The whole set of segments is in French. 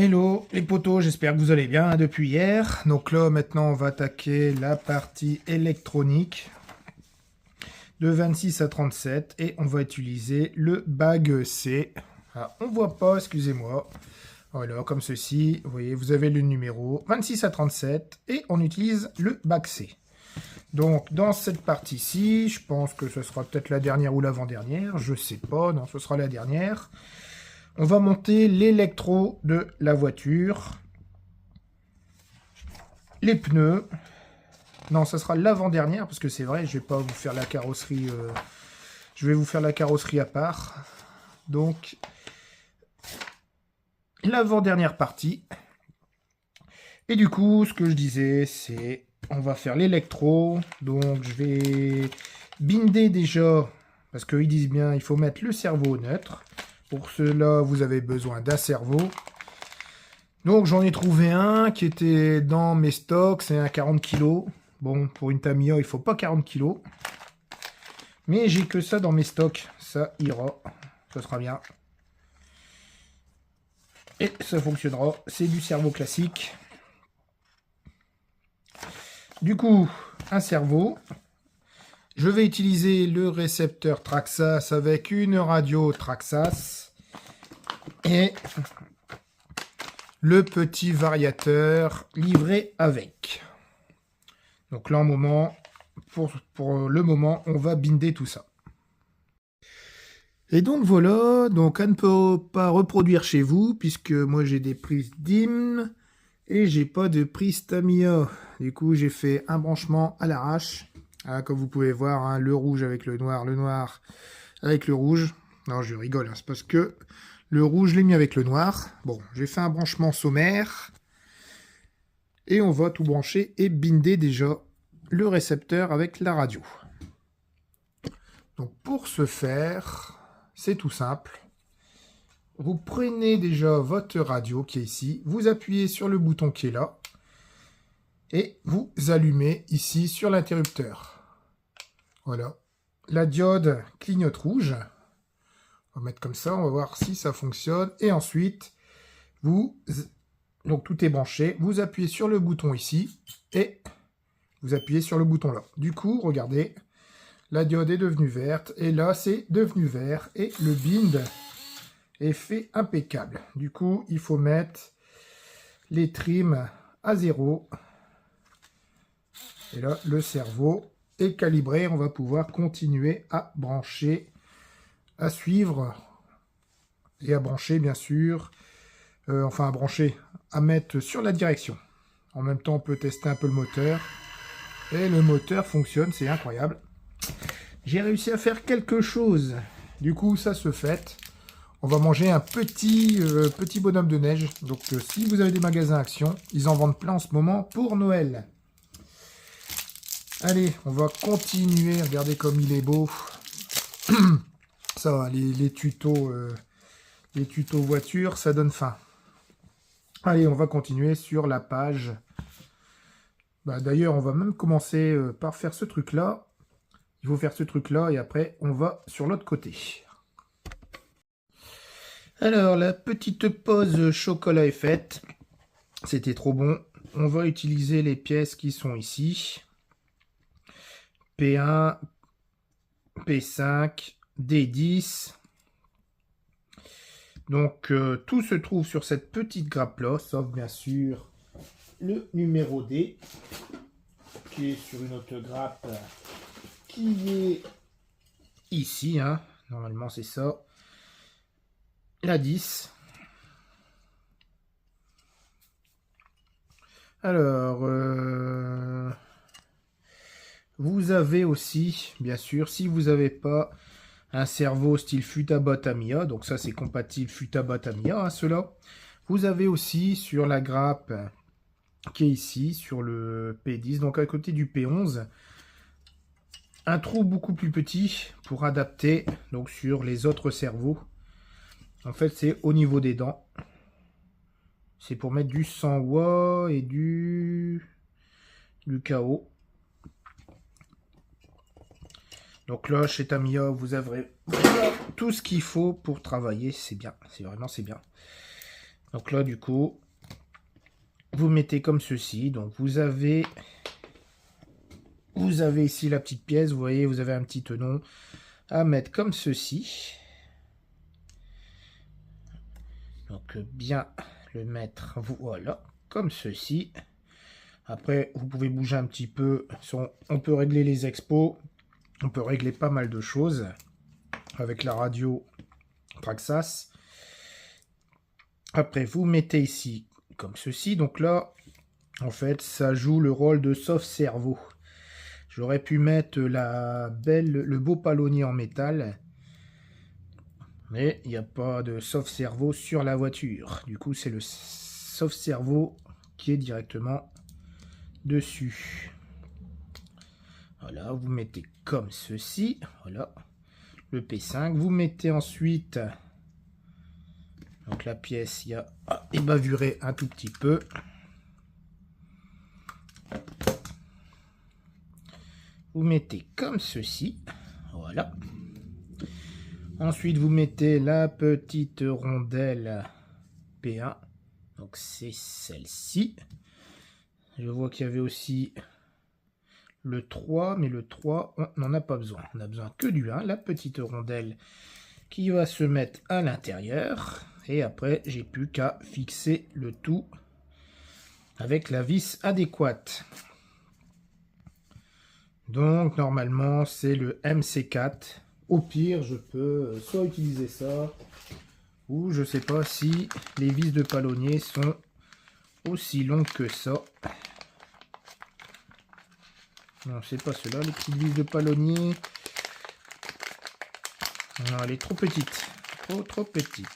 Hello les potos, j'espère que vous allez bien depuis hier. Donc là maintenant on va attaquer la partie électronique de 26 à 37 et on va utiliser le bag C. Ah, on voit pas, excusez-moi. Voilà, comme ceci, vous voyez, vous avez le numéro 26 à 37 et on utilise le bag C. Donc dans cette partie-ci, je pense que ce sera peut-être la dernière ou l'avant-dernière, je sais pas, non ce sera la dernière. On va monter l'électro de la voiture, les pneus. Non, ça sera l'avant-dernière, parce que c'est vrai, je vais pas vous faire la carrosserie. Je vais vous faire la carrosserie à part. Donc, l'avant-dernière partie. Et du coup, ce que je disais, c'est on va faire l'électro. Donc, je vais binder déjà, parce qu'ils disent bien, il faut mettre le cerveau neutre. Pour cela, vous avez besoin d'un cerveau. Donc, j'en ai trouvé un qui était dans mes stocks. C'est un 40 kg. Bon, pour une Tamiya, il ne faut pas 40 kg. Mais j'ai que ça dans mes stocks. Ça ira. Ça sera bien. Et ça fonctionnera. C'est du cerveau classique. Du coup, un cerveau. Je vais utiliser le récepteur Traxxas avec une radio Traxxas. Et le petit variateur livré avec. Donc là, pour le moment, on va binder tout ça. Et donc voilà, donc à ne pas reproduire chez vous, puisque moi j'ai des prises DIM et j'ai pas de prise Tamiya. Du coup, j'ai fait un branchement à l'arrache. Ah, comme vous pouvez voir, hein, le rouge avec le noir avec le rouge. Non, je rigole, hein, c'est parce que le rouge, je l'ai mis avec le noir. Bon, j'ai fait un branchement sommaire. Et on va tout brancher et binder déjà le récepteur avec la radio. Donc pour ce faire, c'est tout simple. Vous prenez déjà votre radio qui est ici. Vous appuyez sur le bouton qui est là. Et vous allumez ici sur l'interrupteur. Voilà. La diode clignote rouge. On va mettre comme ça, on va voir si ça fonctionne. Et ensuite, donc tout est branché. Vous appuyez sur le bouton ici et vous appuyez sur le bouton là. Du coup, regardez, la diode est devenue verte et là, c'est devenu vert et le bind est fait impeccable. Du coup, il faut mettre les trims à 0. Et là, le cerveau est calibré. On va pouvoir continuer à brancher, à suivre et à brancher, bien sûr. Enfin, à brancher, à mettre sur la direction. En même temps, on peut tester un peu le moteur. Et le moteur fonctionne, c'est incroyable. J'ai réussi à faire quelque chose. Du coup, ça se fait. On va manger un petit bonhomme de neige. Donc, si vous avez des magasins Action, ils en vendent plein en ce moment pour Noël. Allez, on va continuer. Regardez comme il est beau. Ça va, les tutos voiture, ça donne faim. Allez, on va continuer sur la page. D'ailleurs, on va même commencer par faire ce truc-là. Il faut faire ce truc-là et après, on va sur l'autre côté. Alors, la petite pause chocolat est faite. C'était trop bon. On va utiliser les pièces qui sont ici. P1, P5, D10. Donc, tout se trouve sur cette petite grappe-là, sauf bien sûr le numéro D, qui est sur une autre grappe qui est ici. Hein. Normalement, c'est ça. La 10. Alors, vous avez aussi, bien sûr, si vous n'avez pas un cerveau style Futaba Tamiya, donc ça c'est compatible Futaba Tamiya, hein, cela. Vous avez aussi sur la grappe qui est ici, sur le P10, donc à côté du P11, un trou beaucoup plus petit pour adapter donc sur les autres cerveaux. En fait, c'est au niveau des dents. C'est pour mettre du 100 watts et du KO. Donc là, chez Tamiya, vous avez tout ce qu'il faut pour travailler. C'est bien, c'est bien. Donc là, du coup, vous mettez comme ceci. Donc vous avez ici la petite pièce. Vous voyez, vous avez un petit tenon à mettre comme ceci. Donc bien le mettre, voilà, comme ceci. Après, vous pouvez bouger un petit peu. On peut régler les expos. On peut régler pas mal de choses avec la radio Traxxas. Après, vous mettez ici comme ceci. Donc là, en fait, ça joue le rôle de sauve-cerveau. J'aurais pu mettre le beau palonnier en métal. Mais il n'y a pas de sauve-cerveau sur la voiture. Du coup, c'est le sauve-cerveau qui est directement dessus. Voilà, vous mettez comme ceci. Voilà, le P5. Vous mettez ensuite... Donc la pièce, il y a ébavuré un tout petit peu. Vous mettez comme ceci. Voilà. Ensuite, vous mettez la petite rondelle P1. Donc c'est celle-ci. Je vois qu'il y avait aussi le 3, mais le 3, on n'en a pas besoin. On n'a besoin que du 1, la petite rondelle qui va se mettre à l'intérieur. Et après, j'ai plus qu'à fixer le tout avec la vis adéquate. Donc, normalement, c'est le MC4. Au pire, je peux soit utiliser ça, ou je sais pas si les vis de palonnier sont aussi longues que ça. Non, c'est pas cela, les petites vis de palonnier. Non, elle est trop petite. Trop petite.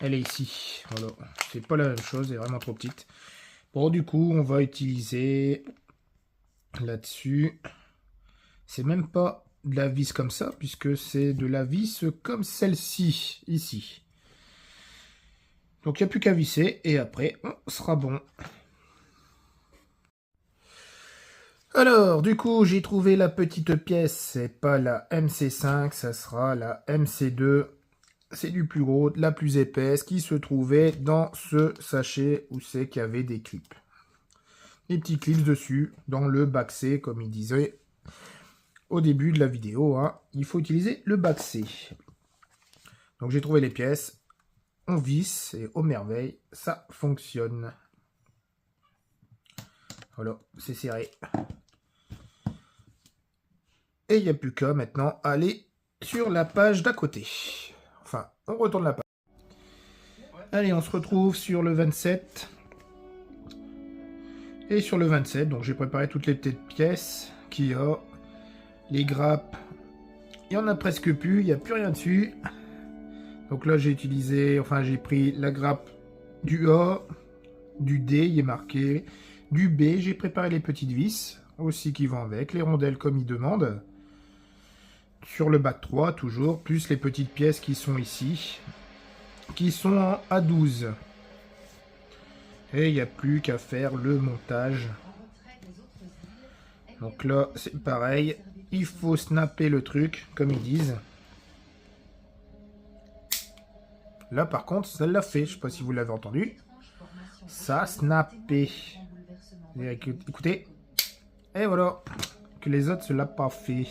Elle est ici. Voilà. C'est pas la même chose, elle est vraiment trop petite. Bon, du coup, on va utiliser là-dessus. C'est même pas de la vis comme ça, puisque c'est de la vis comme celle-ci, ici. Donc, il n'y a plus qu'à visser, et après, on sera bon. Alors, du coup, j'ai trouvé la petite pièce. C'est pas la MC5, ça sera la MC2. C'est du plus gros, la plus épaisse, qui se trouvait dans ce sachet où c'est qu'il y avait des clips. Des petits clips dessus, dans le bac C, comme il disait au début de la vidéo. Hein. Il faut utiliser le bac C. Donc j'ai trouvé les pièces, on visse, et au merveille, ça fonctionne. Voilà, c'est serré. Et il n'y a plus qu'à maintenant aller sur la page d'à côté. Enfin, on retourne la page. Allez, on se retrouve sur le 27. Et sur le 27, donc j'ai préparé toutes les petites pièces qu'il y a. Les grappes, il n'y en a presque plus, il n'y a plus rien dessus. Donc là, j'ai utilisé, enfin j'ai pris la grappe du A, du D, il est marqué, du B. J'ai préparé les petites vis aussi qui vont avec, les rondelles comme il demande. Sur le bac 3, toujours, plus les petites pièces qui sont ici, qui sont en A12. Et il n'y a plus qu'à faire le montage. Donc là, c'est pareil. Il faut snapper le truc, comme ils disent. Là, par contre, ça l'a fait. Je ne sais pas si vous l'avez entendu. Ça a snappé. Écoutez. Et voilà. Que les autres, ne l'a pas fait.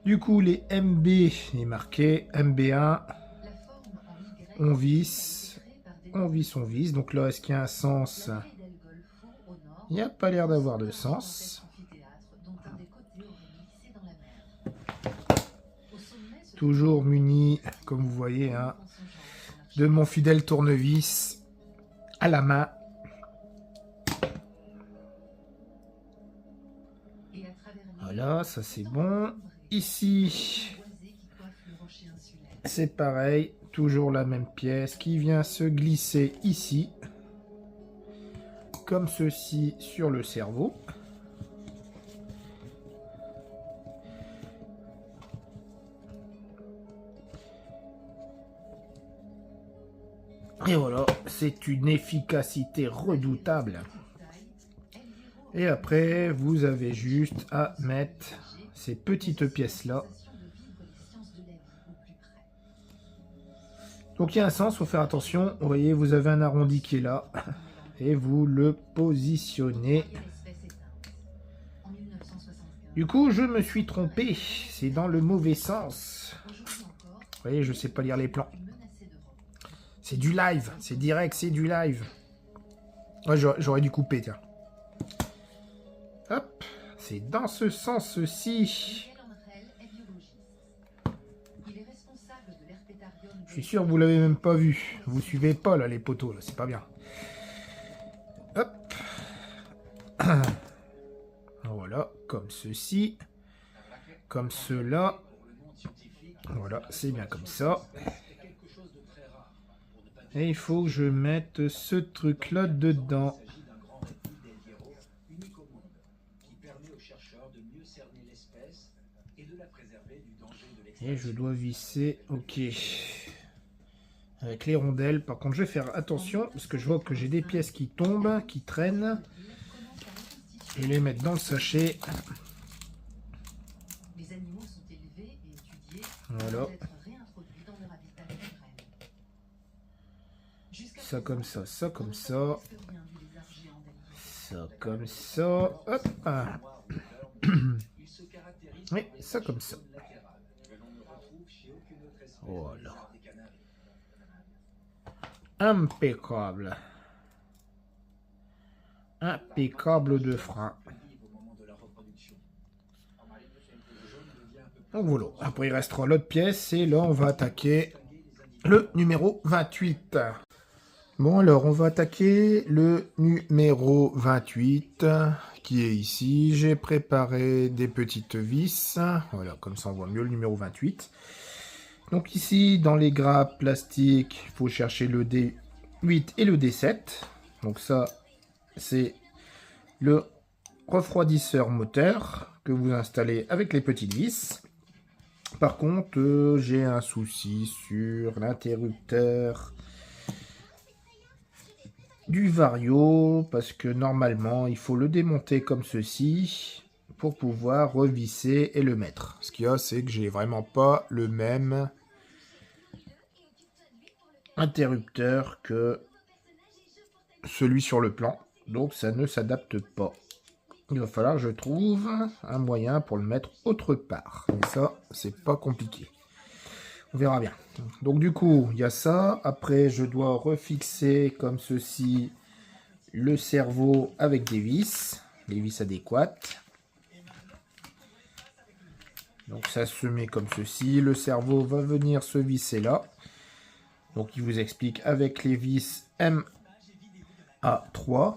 Du coup, les MB est marqué. MB1. On visse. On visse, on visse. Donc là, est-ce qu'il y a un sens? Il n'y a pas l'air d'avoir de sens. Toujours muni, comme vous voyez, hein, de mon fidèle tournevis à la main. Voilà, ça c'est bon. Ici, c'est pareil, toujours la même pièce qui vient se glisser ici, comme ceci sur le cerveau. Et voilà, c'est une efficacité redoutable. Et après, vous avez juste à mettre ces petites pièces-là Donc il y a un sens, il faut faire attention. Vous voyez, vous avez un arrondi qui est là. Et vous le positionnez. Du coup, je me suis trompé. C'est dans le mauvais sens. Vous voyez, je ne sais pas lire les plans. C'est du live. C'est direct, c'est du live. Ouais, j'aurais dû couper, tiens. Hop. C'est dans ce sens-ci. Je suis sûr que vous l'avez même pas vu. Vous suivez pas, là, les poteaux. C'est pas bien. Hop. Voilà, comme ceci. Comme cela. Voilà, c'est bien comme ça. Et il faut que je mette ce truc-là dedans. Et je dois visser, ok. Avec les rondelles. Par contre, je vais faire attention, parce que je vois que j'ai des pièces qui tombent, qui traînent. Et les mettre dans le sachet. Voilà. Ça comme ça, ça comme ça. Ça comme ça. Hop. Oui, ça comme ça. Voilà. Impeccable. Impeccable de frein. Donc voilà. Après, il restera l'autre pièce. Et là, on va attaquer le numéro 28. Bon, alors, on va attaquer le numéro 28 qui est ici. J'ai préparé des petites vis. Voilà, comme ça, on voit mieux le numéro 28. Donc ici, dans les grappes plastiques, il faut chercher le D8 et le D7. Donc ça, c'est le refroidisseur moteur que vous installez avec les petites vis. Par contre, j'ai un souci sur l'interrupteur du Vario, parce que normalement, il faut le démonter comme ceci pour pouvoir revisser et le mettre. Ce qu'il y a, c'est que j'ai vraiment pas le même interrupteur que celui sur le plan, donc ça ne s'adapte pas. Il va falloir que je trouve un moyen pour le mettre autre part, mais ça c'est pas compliqué, on verra bien. Donc du coup il y a ça. Après je dois refixer comme ceci le cerveau avec des vis, les vis adéquates. Donc ça se met comme ceci, le cerveau va venir se visser là. Donc il vous explique avec les vis MA3,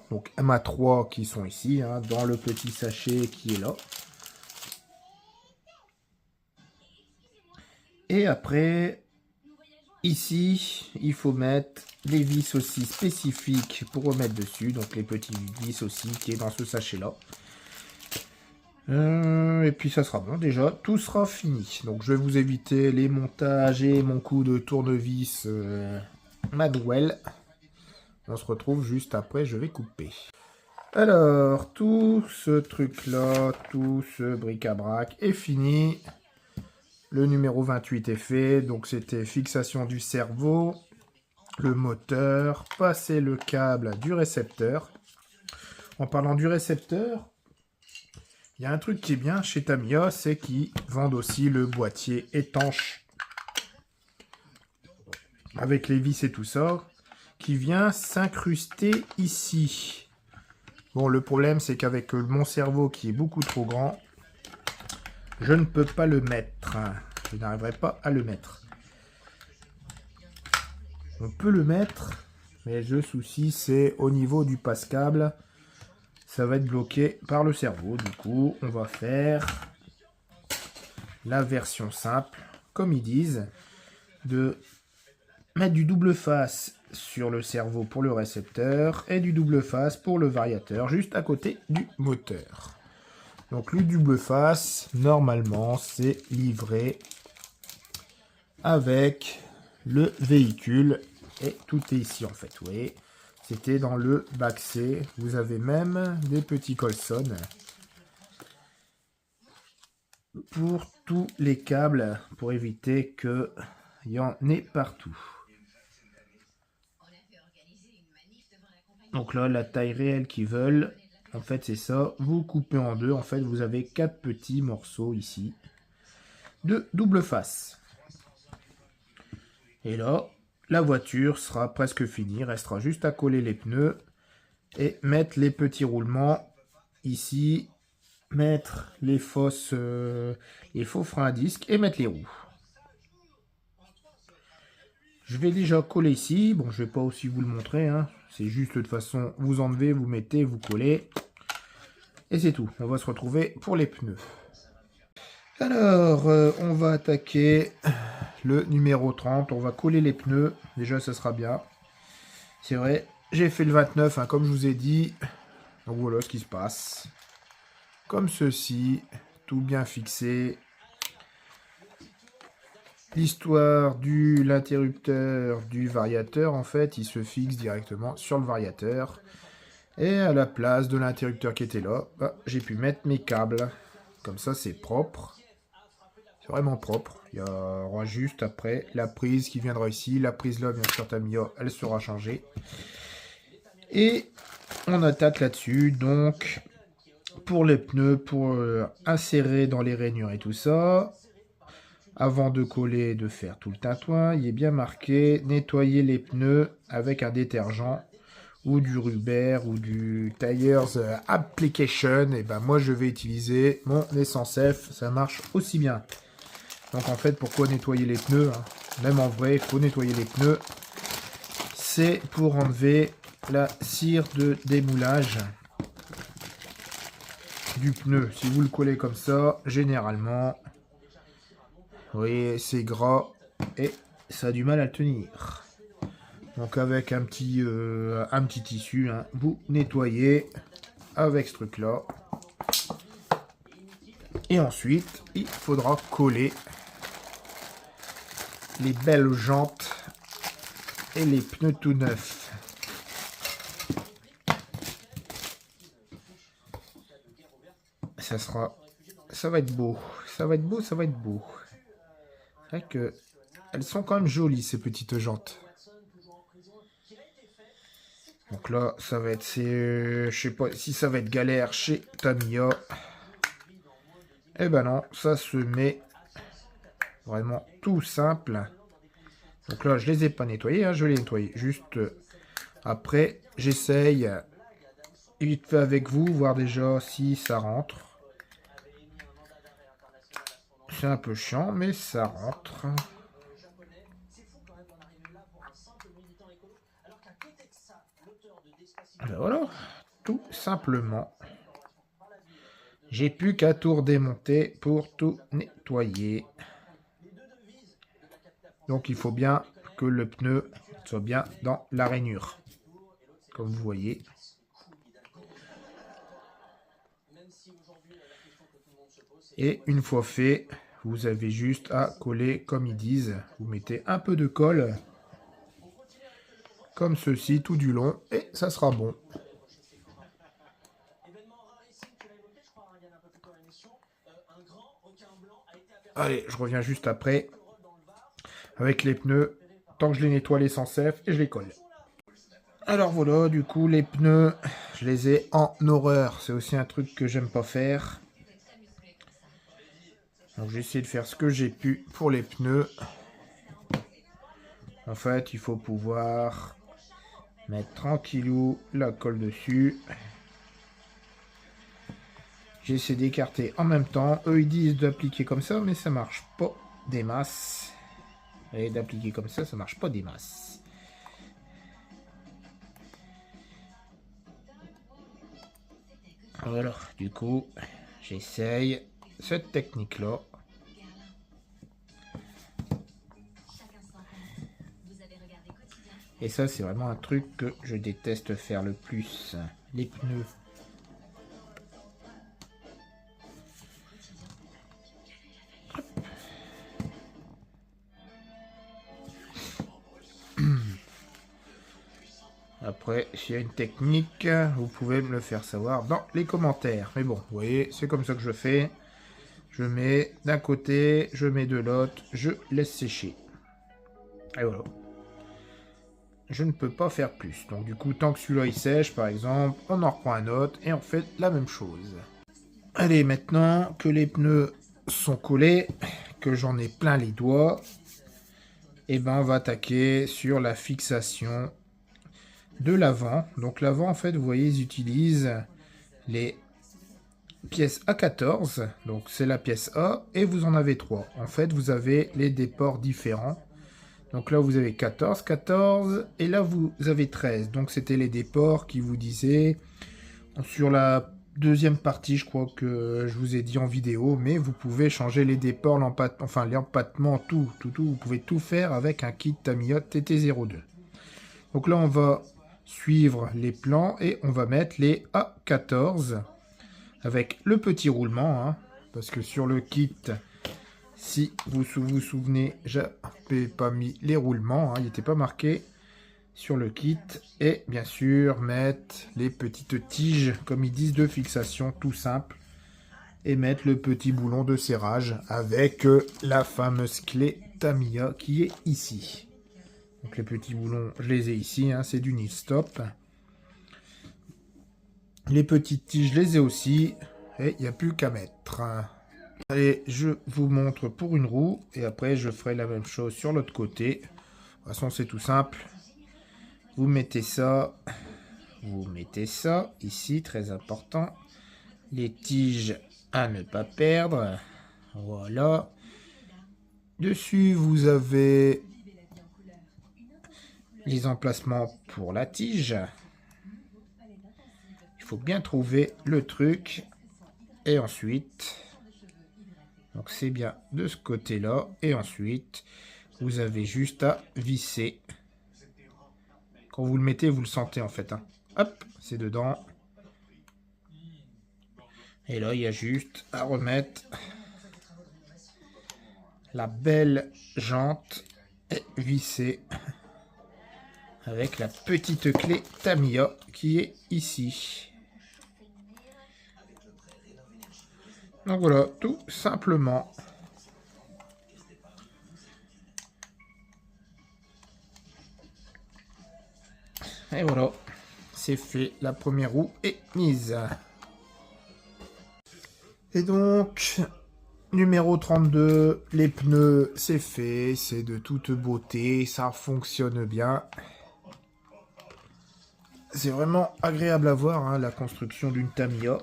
donc MA3 qui sont ici, hein, dans le petit sachet qui est là. Et après, ici, il faut mettre les vis aussi spécifiques pour remettre dessus, donc les petits vis aussi qui est dans ce sachet là. Et puis ça sera bon, déjà, tout sera fini. Donc je vais vous éviter les montages et mon coup de tournevis manuel. On se retrouve juste après, je vais couper. Alors, tout ce truc-là, tout ce bric-à-brac est fini. Le numéro 28 est fait, donc c'était fixation du cerveau, le moteur, passer le câble du récepteur. En parlant du récepteur, il y a un truc qui est bien chez Tamiya, c'est qu'ils vendent aussi le boîtier étanche avec les vis et tout ça, qui vient s'incruster ici. Bon, le problème, c'est qu'avec mon cerveau qui est beaucoup trop grand, je ne peux pas le mettre. Je n'arriverai pas à le mettre. On peut le mettre, mais le souci, c'est au niveau du passe-câble. Ça va être bloqué par le cerveau. Du coup, on va faire la version simple, comme ils disent, de mettre du double face sur le cerveau pour le récepteur et du double face pour le variateur, juste à côté du moteur. Donc le double face, normalement, c'est livré avec le véhicule. Et tout est ici, en fait, vous voyez. C'était dans le bac C. Vous avez même des petits colsons pour tous les câbles, pour éviter qu'il y en ait partout. Donc là, la taille réelle qu'ils veulent, en fait, c'est ça. Vous coupez en deux. En fait, vous avez 4 petits morceaux ici de double face. Et là, la voiture sera presque finie. Restera juste à coller les pneus et mettre les petits roulements ici. Mettre les faux freins à disque et mettre les roues. Je vais déjà coller ici. Bon, je vais pas aussi vous le montrer. Hein. C'est juste de toute façon, vous enlevez, vous mettez, vous collez. Et c'est tout. On va se retrouver pour les pneus. Alors, on va attaquer le numéro 30. On va coller les pneus. Déjà, ça sera bien. C'est vrai, j'ai fait le 29, hein, comme je vous ai dit. Donc voilà ce qui se passe. Comme ceci. Tout bien fixé. L'histoire de l'interrupteur du variateur, en fait, il se fixe directement sur le variateur. Et à la place de l'interrupteur qui était là, bah, j'ai pu mettre mes câbles. Comme ça, c'est propre. C'est vraiment propre. Il y aura juste après la prise qui viendra ici. La prise là, bien sûr, Tamiya, elle sera changée. Et on attaque là-dessus. Donc, pour les pneus, pour insérer dans les rainures et tout ça... Avant de coller et de faire tout le tintouin, il est bien marqué « Nettoyer les pneus avec un détergent ou du Ruber ou du Tires Application ». Et ben moi, je vais utiliser mon Essence F. Ça marche aussi bien. Donc en fait, pourquoi nettoyer les pneus, hein? Même en vrai, il faut nettoyer les pneus. C'est pour enlever la cire de démoulage du pneu. Si vous le collez comme ça, généralement... Vous voyez, c'est gras et ça a du mal à le tenir. Donc avec un petit tissu, hein, vous nettoyez avec ce truc-là. Et ensuite, il faudra coller les belles jantes et les pneus tout neufs. Ça va être beau. Ça va être beau, ça va être beau. C'est vrai que elles sont quand même jolies, ces petites jantes. Donc là, ça va être... je sais pas si ça va être galère chez Tamiya. Eh ben non, ça se met vraiment tout simple. Donc là, je les ai pas nettoyés, hein, je les ai nettoyés. Juste après, j'essaye vite fait avec vous, voir déjà si ça rentre. C'est un peu chiant, mais ça rentre. Alors voilà, tout simplement. J'ai plus qu'à tout redémonter pour tout nettoyer. Donc il faut bien que le pneu soit bien dans la rainure. Comme vous voyez. Et une fois fait, vous avez juste à coller comme ils disent. Vous mettez un peu de colle. Comme ceci tout du long. Et ça sera bon. Allez, je reviens juste après. Avec les pneus. Tant que je les nettoie les sans F et je les colle. Alors voilà, du coup, les pneus, je les ai en horreur. C'est aussi un truc que j'aime pas faire. Donc j'ai essayé de faire ce que j'ai pu pour les pneus. En fait, il faut pouvoir mettre tranquillou la colle dessus. J'essaie d'écarter en même temps. Eux, ils disent d'appliquer comme ça, mais ça marche pas des masses. Et d'appliquer comme ça marche pas des masses. Alors, du coup, j'essaye cette technique-là. Et ça, c'est vraiment un truc que je déteste faire le plus. Les pneus. Après, s'il y a une technique, vous pouvez me le faire savoir dans les commentaires. Mais bon, vous voyez, c'est comme ça que je fais. Je mets d'un côté, je mets de l'autre, je laisse sécher. Et voilà. je ne peux pas faire plus. Donc du coup, tant que celui-là il sèche, par exemple, on en reprend un autre et on fait la même chose. Allez, maintenant que les pneus sont collés, que j'en ai plein les doigts, et ben on va attaquer sur la fixation de l'avant. Donc l'avant, en fait, vous voyez, ils utilisent les pièces A14, donc c'est la pièce A, et vous en avez 3. En fait, vous avez les déports différents. Donc là, vous avez 14, 14, et là, vous avez 13. Donc c'était les déports qui vous disaient, sur la deuxième partie, je crois que je vous ai dit en vidéo, mais vous pouvez changer les déports, l'empattement, tout. Vous pouvez tout faire avec un kit Tamiya TT02. Donc là, on va suivre les plans et on va mettre les A14 avec le petit roulement, hein, parce que sur le kit, si vous vous souvenez, j'avais pas mis les roulements, hein, il n'était pas marqué sur le kit. Et bien sûr, mettre les petites tiges, comme ils disent, de fixation, tout simple. Et mettre le petit boulon de serrage avec la fameuse clé Tamiya qui est ici. Donc les petits boulons, je les ai ici, hein, c'est du nil stop. Les petites tiges, je les ai aussi. Et il n'y a plus qu'à mettre. Allez, je vous montre pour une roue. Et après, je ferai la même chose sur l'autre côté. De toute façon, c'est tout simple. Vous mettez ça. Vous mettez ça. Ici, très important. Les tiges à ne pas perdre. Voilà. Dessus, vous avez les emplacements pour la tige. Il faut bien trouver le truc. Et ensuite, donc c'est bien de ce côté-là. Et ensuite, vous avez juste à visser. Quand vous le mettez, vous le sentez en fait, hein. Hop, c'est dedans. Et là, il y a juste à remettre la belle jante et visser avec la petite clé Tamiya qui est ici. Donc voilà, tout simplement. Et voilà, c'est fait, la première roue est mise. Et donc, numéro 32, les pneus, c'est fait, c'est de toute beauté, ça fonctionne bien. C'est vraiment agréable à voir, hein, la construction d'une Tamiya.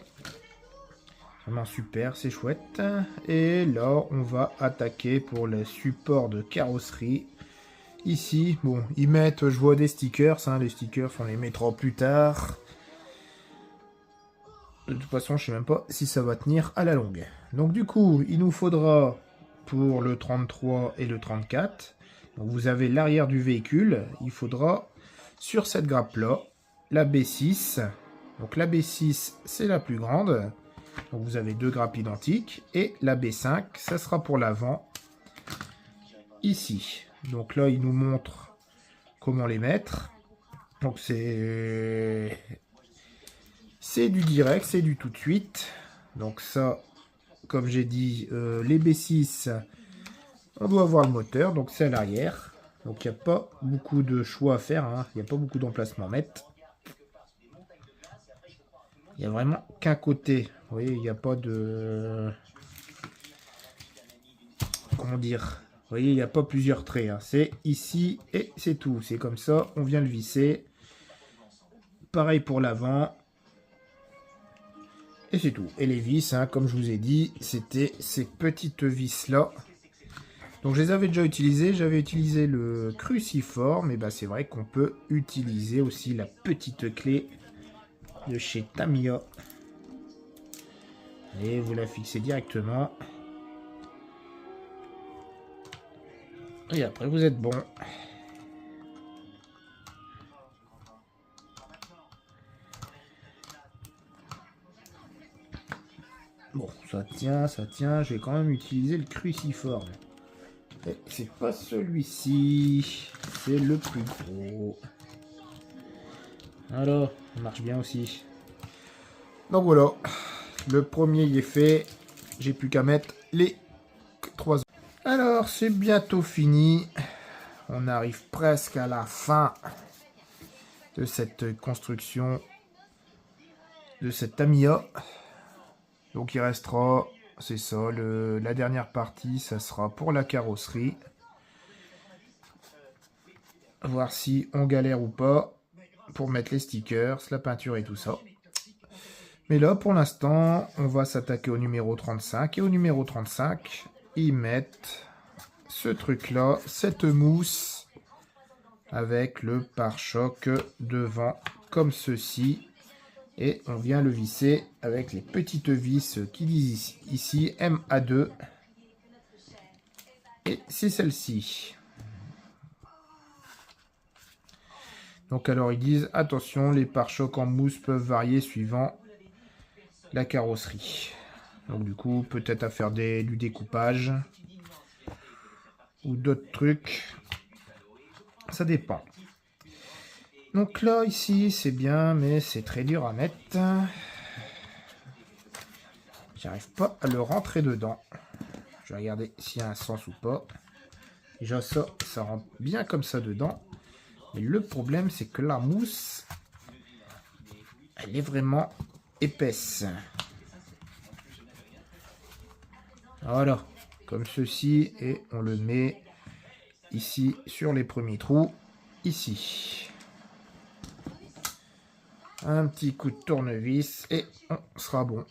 Vraiment super, c'est chouette. Et là, on va attaquer pour le support de carrosserie. Ici, bon, ils mettent, je vois des stickers, hein, les stickers, on les mettra plus tard. De toute façon, je sais même pas si ça va tenir à la longue. Donc du coup, il nous faudra pour le 33 et le 34. Donc, vous avez l'arrière du véhicule. Il faudra sur cette grappe-là, la B6. Donc la B6, c'est la plus grande. Donc vous avez deux grappes identiques. Et la B5, ça sera pour l'avant. Ici. Donc là, il nous montre comment les mettre. Donc c'est du direct, c'est du tout de suite. Donc ça, comme j'ai dit, les B6, on doit avoir le moteur. Donc c'est à l'arrière. Donc il n'y a pas beaucoup de choix à faire, hein. Il n'y a pas beaucoup d'emplacements à mettre. Il n'y a vraiment qu'un côté. Vous voyez, il n'y a pas de... Comment dire? Vous voyez, il n'y a pas plusieurs traits, hein. C'est ici et c'est tout. C'est comme ça, on vient le visser. Pareil pour l'avant. Et c'est tout. Et les vis, hein, comme je vous ai dit, c'était ces petites vis-là. Donc je les avais déjà utilisées. J'avais utilisé le cruciforme. Et ben c'est vrai qu'on peut utiliser aussi la petite clé de chez Tamiya. Et vous la fixez directement. Et après vous êtes bon. Bon, ça tient, ça tient. Je vais quand même utiliser le cruciforme. Et c'est pas celui-ci. C'est le plus gros. Alors, ça marche bien aussi. Donc voilà. Le premier il est fait. J'ai plus qu'à mettre les 3 autres. Alors, c'est bientôt fini. On arrive presque à la fin de cette construction de cette Tamiya. Donc il restera, c'est ça, la dernière partie, ça sera pour la carrosserie. Voir si on galère ou pas pour mettre les stickers, la peinture et tout ça. Mais là, pour l'instant, on va s'attaquer au numéro 35. Et au numéro 35, ils mettent ce truc-là, cette mousse, avec le pare-choc devant, comme ceci. Et on vient le visser avec les petites vis qui disent ici MA2. Et c'est celle-ci. Donc alors ils disent, attention, les pare-chocs en mousse peuvent varier suivant la carrosserie. Donc du coup, peut-être à faire du découpage ou d'autres trucs. Ça dépend. Donc là, ici, c'est bien, mais c'est très dur à mettre. J'arrive pas à le rentrer dedans. Je vais regarder s'il y a un sens ou pas. Déjà ça rentre bien comme ça dedans. Mais le problème, c'est que la mousse, elle est vraiment épaisse. Voilà, comme ceci, et on le met ici sur les premiers trous, ici. Un petit coup de tournevis et on sera bon.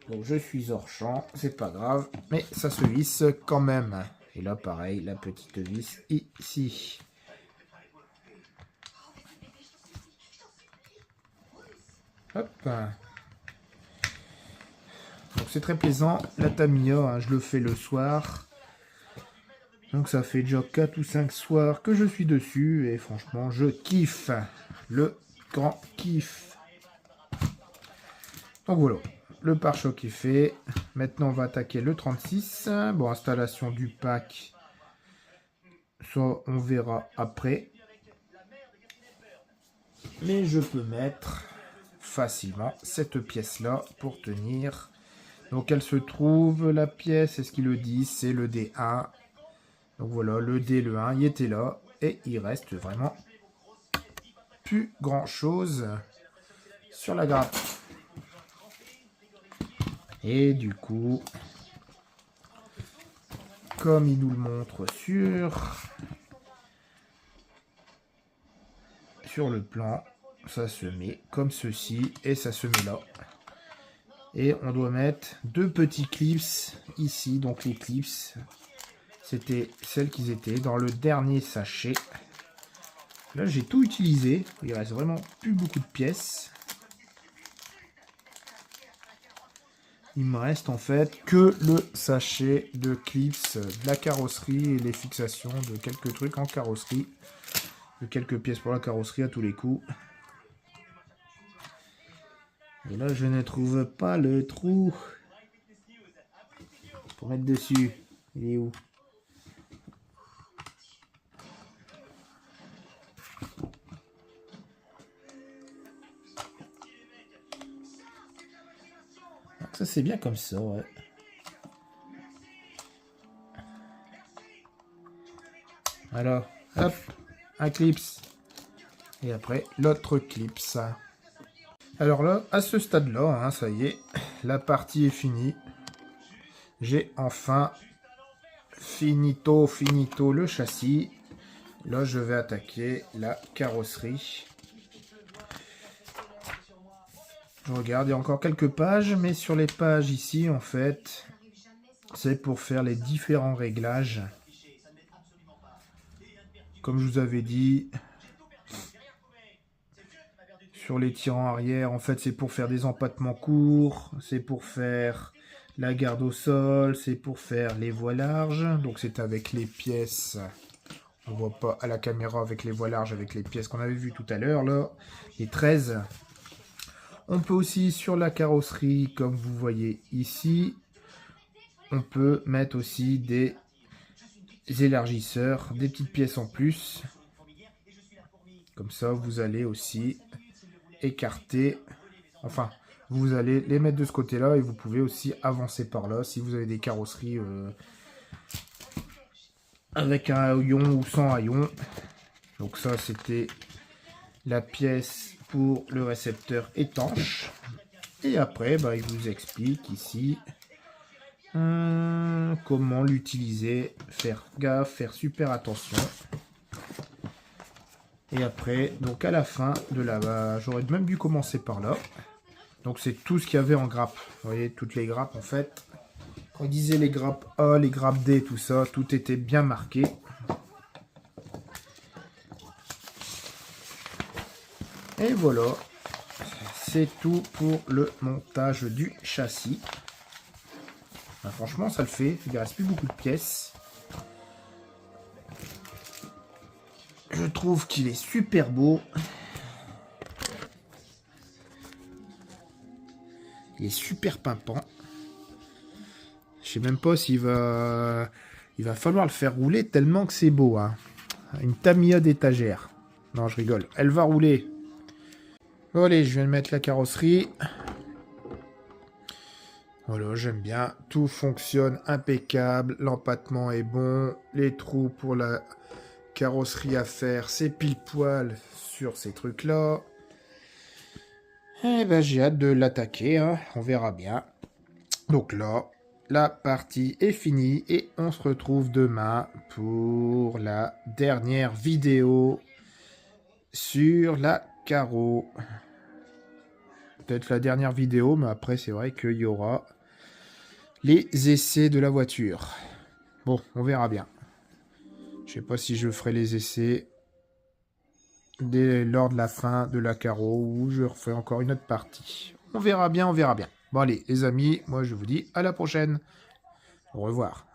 Donc je suis hors champ, c'est pas grave, mais ça se visse quand même. Et là pareil, la petite vis ici. Hop. Donc c'est très plaisant, la Tamiya, hein, je le fais le soir. Donc ça fait déjà 4 ou 5 soirs que je suis dessus et franchement je kiffe. Le grand kiff. Donc voilà, le pare-choc est fait. Maintenant on va attaquer le 36. Bon, installation du pack, ça on verra après. Mais je peux mettre facilement cette pièce là pour tenir. Donc elle se trouve, la pièce, est-ce qu'il le dit, c'est le D1. Donc voilà, le D, le 1, il était là. Et il reste vraiment plus grand chose sur la grappe. Et du coup, comme il nous le montre sur le plan, ça se met comme ceci et ça se met là. Et on doit mettre 2 petits clips ici. Donc les clips, c'était celles qui étaient dans le dernier sachet. Là, j'ai tout utilisé. Il reste vraiment plus beaucoup de pièces. Il me reste en fait que le sachet de clips de la carrosserie et les fixations de quelques trucs en carrosserie. De quelques pièces pour la carrosserie à tous les coups. Et là, je ne trouve pas le trou pour mettre dessus. Il est où? Donc ça, c'est bien comme ça, ouais. Alors, hop, un clips. Et après, l'autre clips. Alors là, à ce stade-là, hein, ça y est, la partie est finie. J'ai enfin finito le châssis. Là, je vais attaquer la carrosserie. Je regarde, il y a encore quelques pages, mais sur les pages ici, en fait, c'est pour faire les différents réglages. Comme je vous avais dit, sur les tirants arrière, en fait, c'est pour faire des empattements courts, c'est pour faire la garde au sol, c'est pour faire les voies larges. Donc c'est avec les pièces, on voit pas à la caméra avec les voies larges, avec les pièces qu'on avait vues tout à l'heure, là, les 13. On peut aussi, sur la carrosserie, comme vous voyez ici, on peut mettre aussi des élargisseurs, des petites pièces en plus. Comme ça, vous allez aussi écarter, enfin, vous allez les mettre de ce côté-là et vous pouvez aussi avancer par là si vous avez des carrosseries avec un haillon ou sans haillon. Donc ça, c'était la pièce pour le récepteur étanche. Et après, bah, il vous explique ici comment l'utiliser, faire gaffe, faire super attention. Et après, donc à la fin de la... J'aurais même dû commencer par là. Donc c'est tout ce qu'il y avait en grappe. Vous voyez, toutes les grappes en fait. Quand il disait les grappes A, les grappes D, tout ça, tout était bien marqué. Et voilà, c'est tout pour le montage du châssis. Ben, franchement, ça le fait. Il ne reste plus beaucoup de pièces. Je trouve qu'il est super beau. Il est super pimpant. Je sais même pas s'il va... Il va falloir le faire rouler tellement que c'est beau. Hein. Une Tamiya d'étagère. Non, je rigole. Elle va rouler. Bon, allez, je viens de mettre la carrosserie. Voilà, j'aime bien. Tout fonctionne impeccable. L'empattement est bon. Les trous pour la carrosserie à faire, c'est pile poil sur ces trucs-là. Eh ben, j'ai hâte de l'attaquer. Hein. On verra bien. Donc là, la partie est finie. Et on se retrouve demain pour la dernière vidéo sur la carreau. Peut-être la dernière vidéo, mais après c'est vrai qu'il y aura les essais de la voiture. Bon, on verra bien. Je sais pas si je ferai les essais lors de la fin de la carreau ou je refais encore une autre partie. On verra bien, on verra bien. Bon allez les amis, moi je vous dis à la prochaine. Au revoir.